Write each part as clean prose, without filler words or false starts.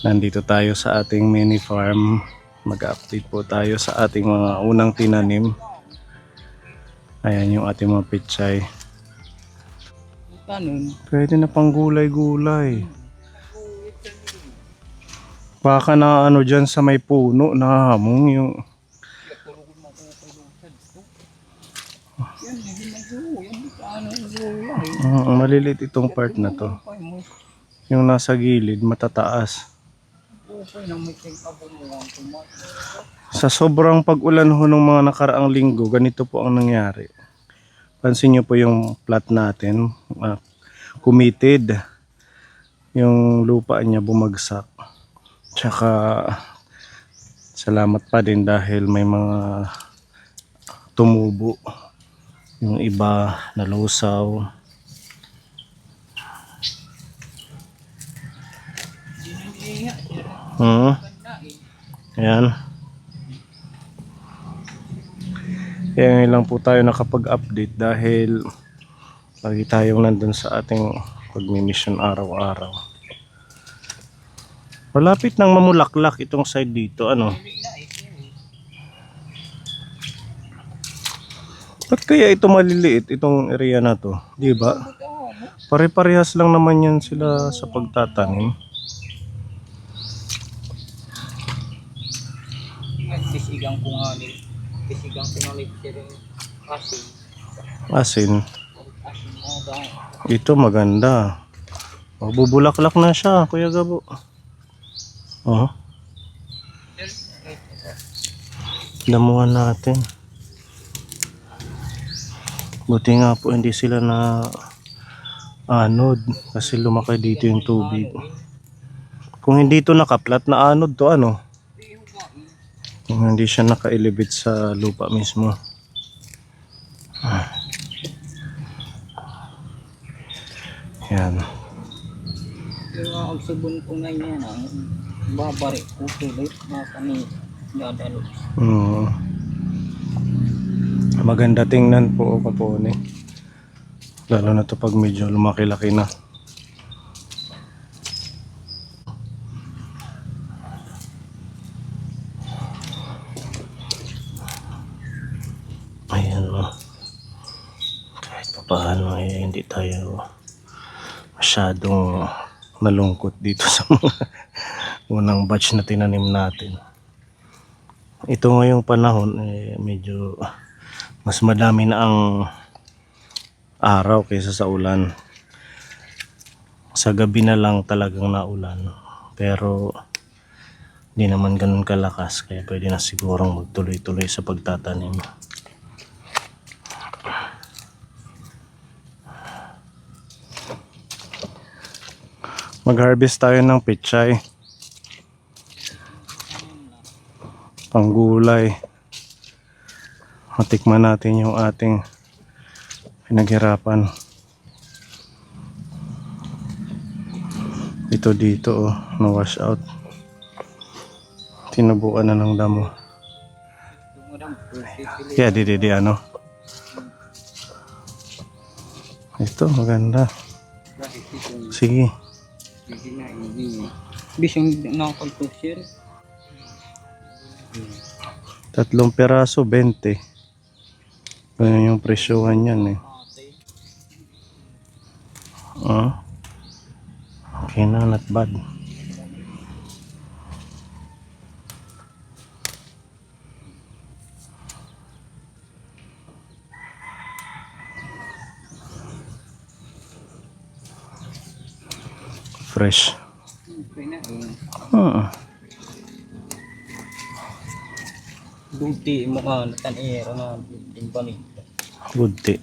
Nandito tayo sa ating mini farm. Mag-update po tayo sa ating mga unang tinanim. Ayan yung ating mga pechay. Pwede na pang gulay-gulay. Baka na ano dyan sa may puno na hamong yung... Maliliit itong part na to. Yung nasa gilid matataas. Sa sobrang pag-ulan ho ng mga nakaraang linggo, ganito po ang nangyari. Pansin nyo po yung plat natin, committed. Yung lupa niya bumagsak. Tsaka salamat pa din dahil may mga tumubo. Yung iba nalusaw. Ayan. Kaya ngayon lang po tayo nakapag-update dahil lagi tayong nandun sa ating pag-mission araw-araw. Malapit nang mamulaklak itong side dito, ano? Ba't kaya ito maliliit, itong area na to? Di ba? Pare-parehas lang naman yan sila sa pagtatanim. Tisigang ko nga ni asin. Asin. Asin mo ba? Ito maganda. Bubulaklak na siya, Kuya Gabo. Oh. Damuhan natin. Buti nga po hindi sila na anod kasi lumaki dito yung tubig. Kung hindi ito nakaplat na anod to, ano? Kung hindi siya naka-elevate sa lupa mismo. Yan. Yung ang subon ko na yan, babari ko tuloy na kami dadalo. Maganda tingnan po kapone. Lalo na to pag medyo lumaki-laki na. Ayan o. Kahit pa paano hindi tayo masyadong nalungkot dito sa mga unang batch na tinanim natin. Ito ngayong panahon medyo mas madami na ang araw kaysa sa ulan. Sa gabi na lang talagang naulan. Pero di naman ganun kalakas kaya pwede na sigurong magtuloy-tuloy sa pagtatanim. Mag-harvest tayo ng pechay. Panggulay. Matikman natin yung ating pinaghirapan. Ito dito na wash out. Tinubuan na ng damo. Kaya di ano. Ito maganda. Sige. Bisong nakapagpusir. 3 peraso 20. Ganyan yung presyohan yan Okay na, not bad. Fresh. Duti mo ka natanero na timbalik. Good tea.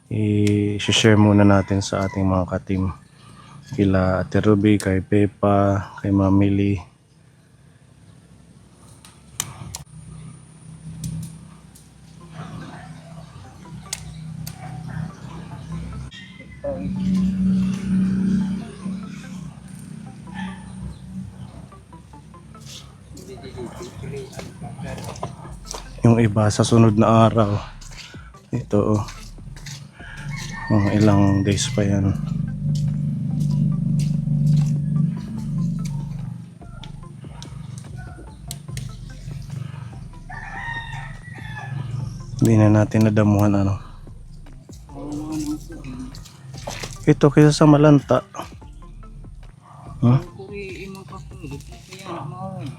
I-share muna natin sa ating mga ka-team. Kila Ate Ruby, kay Pepa, kay Mamili. Yung iba sa sunod na araw. Ito mga ilang days pa yan. Hindi na natin nadamuhan ano. Mga nasa. Ito kaysa sa malanta. Huh? Ang kuri imang kakulit. Kaya na mawin.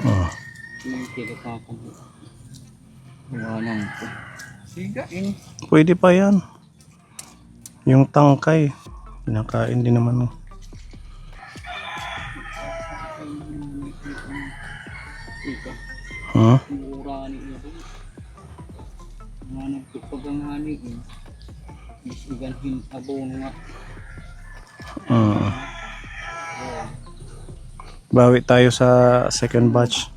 Oh. Yung kinakakalit. Wala nang ito. Siga in. Pwede pa yan. Yung tangkay. Pinakain din naman. Ika. Huh? Mura ni ito. Mga nagtupaganghani in. Isiganhin abono nga. Bawi tayo sa second batch.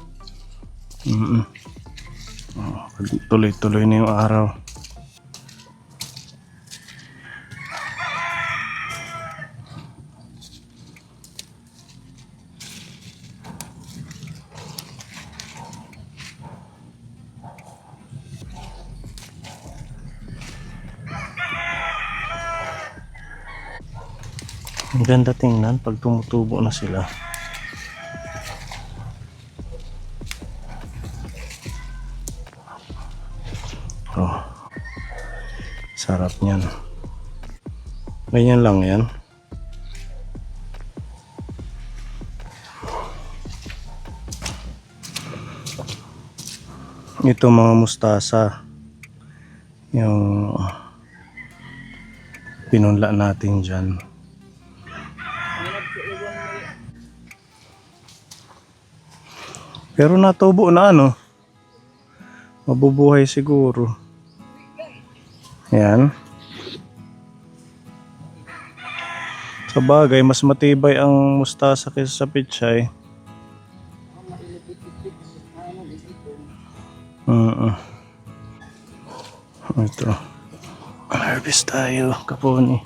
Tuloy-tuloy na yung araw. Ang ganda tingnan pag tumutubo na sila. Oh. Sarap niyan. Ganyan lang yan. Ito mga mustasa. Yung pinunla natin dyan. Pero natubo na ano. Mabubuhay siguro. Yan. Sa bagay, mas matibay ang mustasa kaysa sa pichay. Ito. Harvest tayo, kaponi.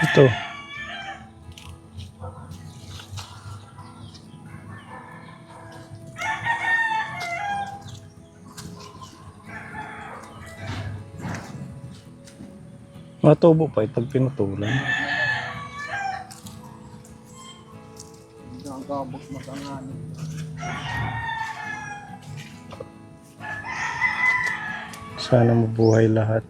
Ito. Matubo pa pag pinutulan. Gagabos matangani. Sana mabuhay lahat.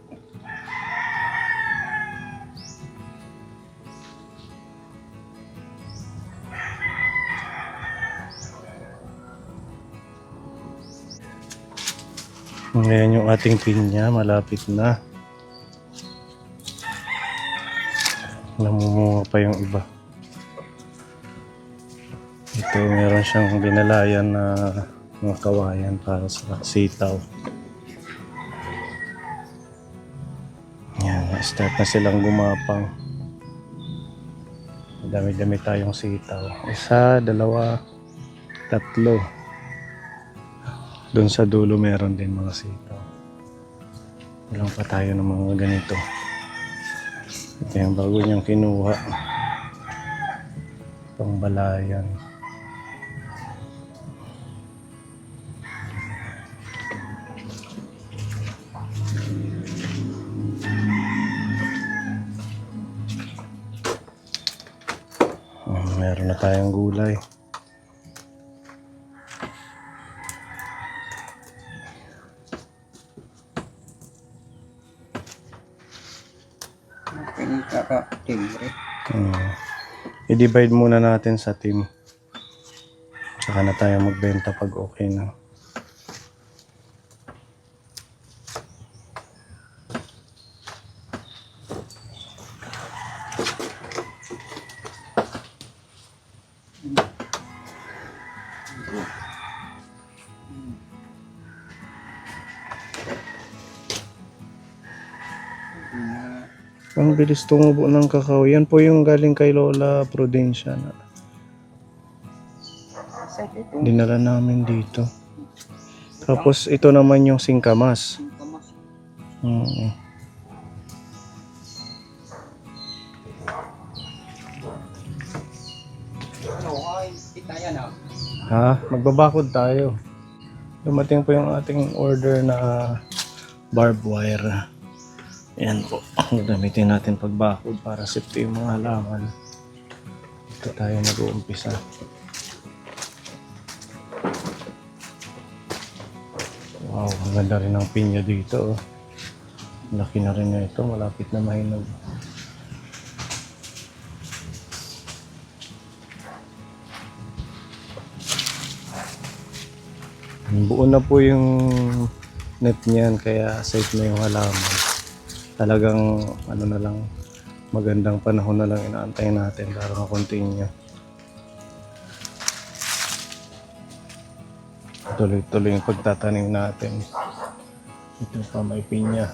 Ngayon yung ating pinya, malapit na. Namumunga pa yung iba. Ito, meron siyang binalayan na mga kawayan para sa sitaw. Yan, start na silang gumapang. Dami-dami tayong sitaw. Isa, dalawa, tatlo. Doon sa dulo meron din mga sitaw. Walang pa tayo ng mga ganito. Ito yung bago niyang kinuha. Pangbalayan. tayong gulay. Pinagkakatimbre. I-divide muna natin sa team. Saka na tayo magbenta pag okay na. Ang bilis tumubo ng kakao. Yan po yung galing kay Lola Prudencia na Sa ito, dinala namin dito. Tapos ito naman yung singkamas. yung kamas. Mm. Ano, ay, kita yan ah. Ha? Magbabakod tayo. Dumating po yung ating order na barbed wire. Yan po. Gagamitin natin pagbakod para safety yung mga halaman. Ito tayo mag-uumpisa. Wow, ang ganda rin ng pinya dito. Oh. Laki na rin na ito. Malapit na mahinog. Buo na po yung net niyan kaya safe na yung halaman. Talagang ano na lang, magandang panahon na lang inaantay natin para ma-continue. Tuloy-tuloy yung pagtatanim natin. Ito pa may pinya.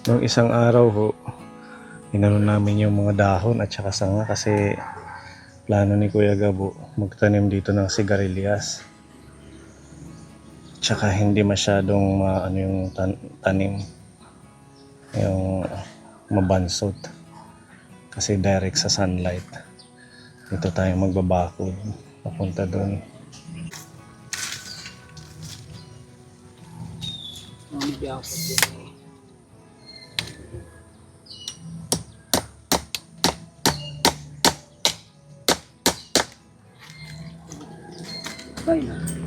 Nung isang araw ho, inano namin yung mga dahon at saka sanga kasi plano ni Kuya Gabo magtanim dito ng sigarilyas. Tsaka hindi masyadong ano yung tanim, yung mabansot kasi direct sa sunlight. Dito tayo magbabakod papunta doon. Ano di ako din eh. Bay na.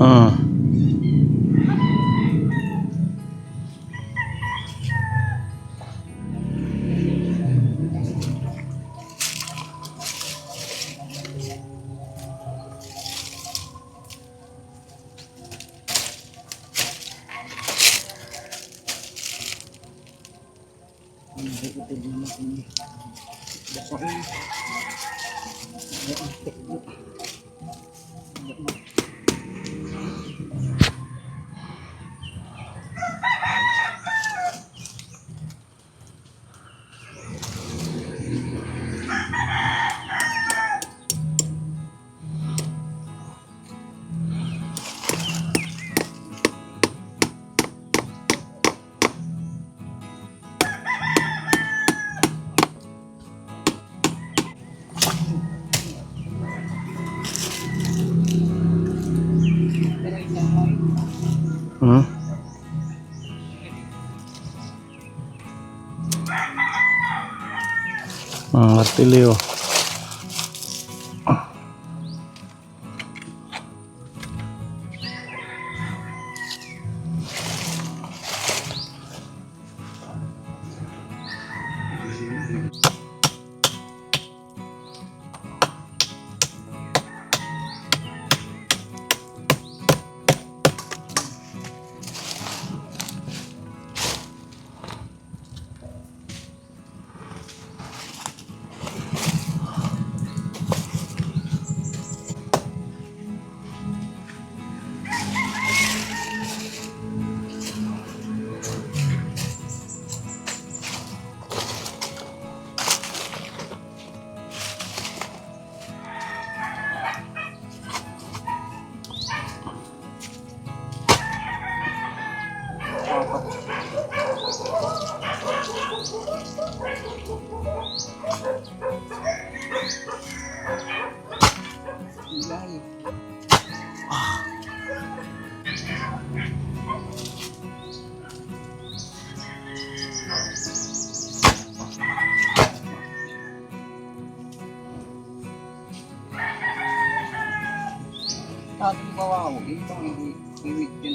Ah. Tilio. Ilay. Ating bawaw, itong iwit yun.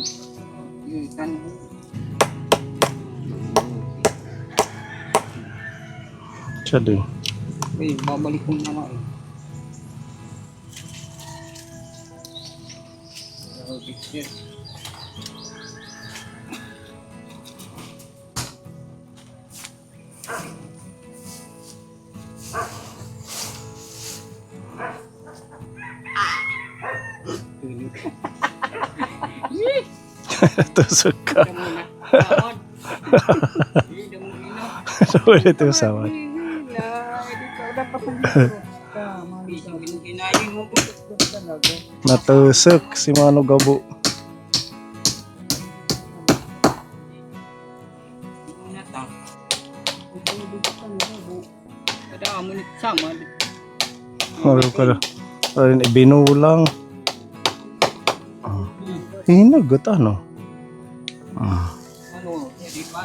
Iwitan. Siya din. Babalik ko naman. Picture. Tusok ka. Ulit yung sawat. Natusok si Mano Gabo. Meron ka na. Ayun, ibinulang. Hinagot ano? Ano, di ba?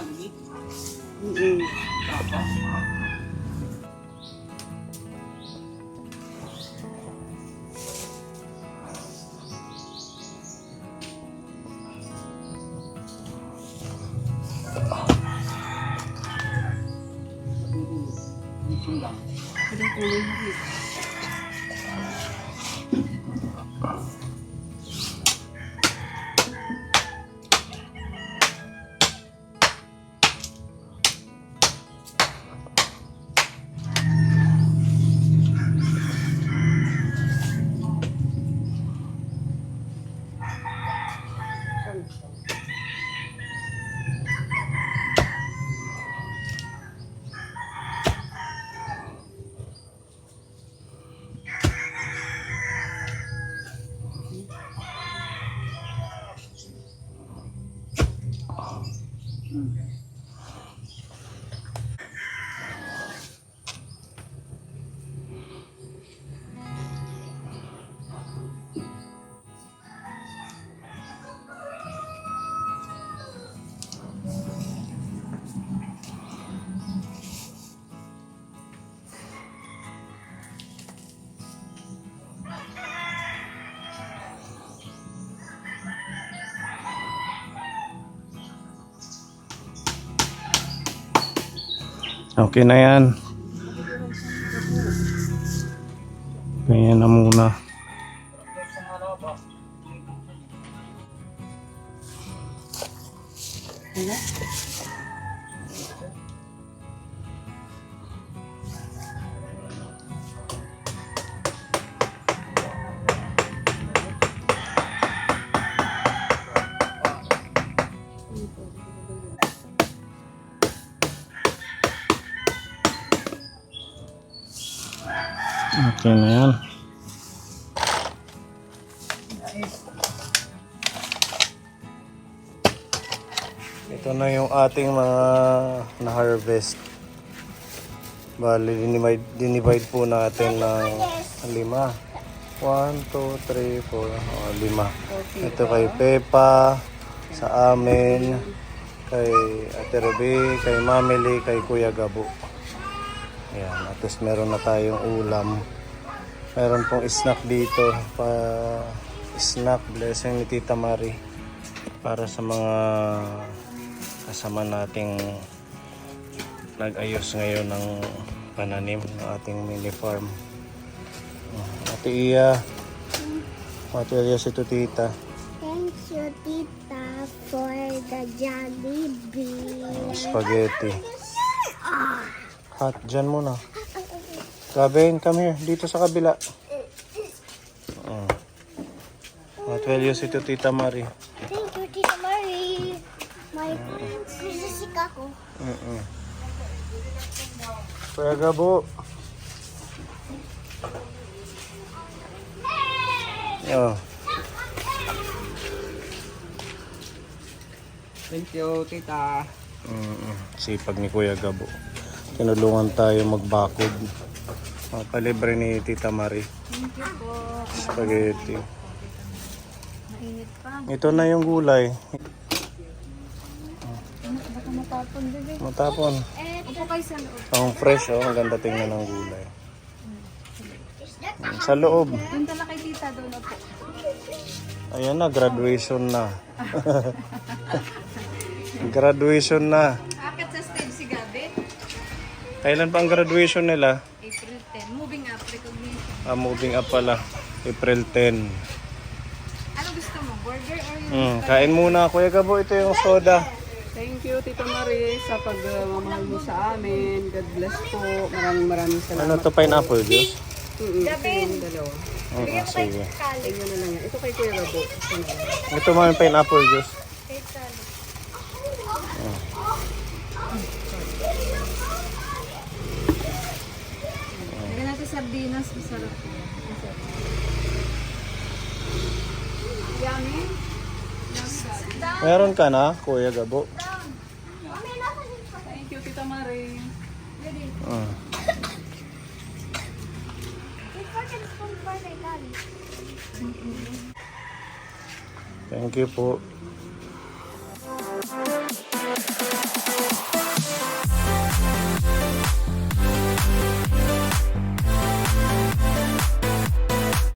Okay na yan. Ganyan na muna. Okay na yan. Ito na yung ating mga na-harvest. Bali, dinivide po natin ng 5. 1, 2, 3, 4, 5. Ito kay Pepa, sa amin, kay Ate Ruby, kay Mamily, kay Kuya Gabo. Ayan, at least meron na tayong ulam. Meron pong snack dito. Snack blessing ni Tita Marie. Para sa mga kasama nating nag-ayos ngayon ng pananim ng ating mini farm. Ate Iya. Ate Iya si Tita. Thank you, Tita, for the Jollibee. Spaghetti. Hot, dyan muna. Gavin, come here. Dito sa kabila. What will you say to Tita Marie? Thank you, Tita Marie. My friends, kusisik ako. Kuya Gabo. Oh. Thank you, tita. Sipag ni Kuya Gabo. Tinulungan tayo magbakod. Palibre ni Tita Marie. Thank you po. Spaghetti. Mainit pa. Ito na yung gulay. Baka matapon, bebe. Matapon. Upo kayo sa loob. Ang fresh, oh. Ang ganda tingnan ng gulay. Sa loob. Punta na kay tita doon na po. Ayan na, graduation na. Graduation na. Akit sa stage si Gabi. Kailan pa ang graduation nila? April 10. Moving up, recognition. Moving up pala. April 10. Ano gusto mo? Burger or yung... Kain muna, Kuya Gabo. Ito yung soda. Thank you, Tita Marie, sa pagmamahal mo sa amin. God bless po. Maraming salamat. Ano to, pineapple juice? Ito yung dalawa. Sige. Ayun na lang yan. Ito kay Kuya Gabo. Ito na lang. Ito mga pineapple juice. Lagyan natin sardinas. Masarap. Yummy. Meron ka na, Kuya Gabo? Thank you, Tita Marie. Mm. Thank you po.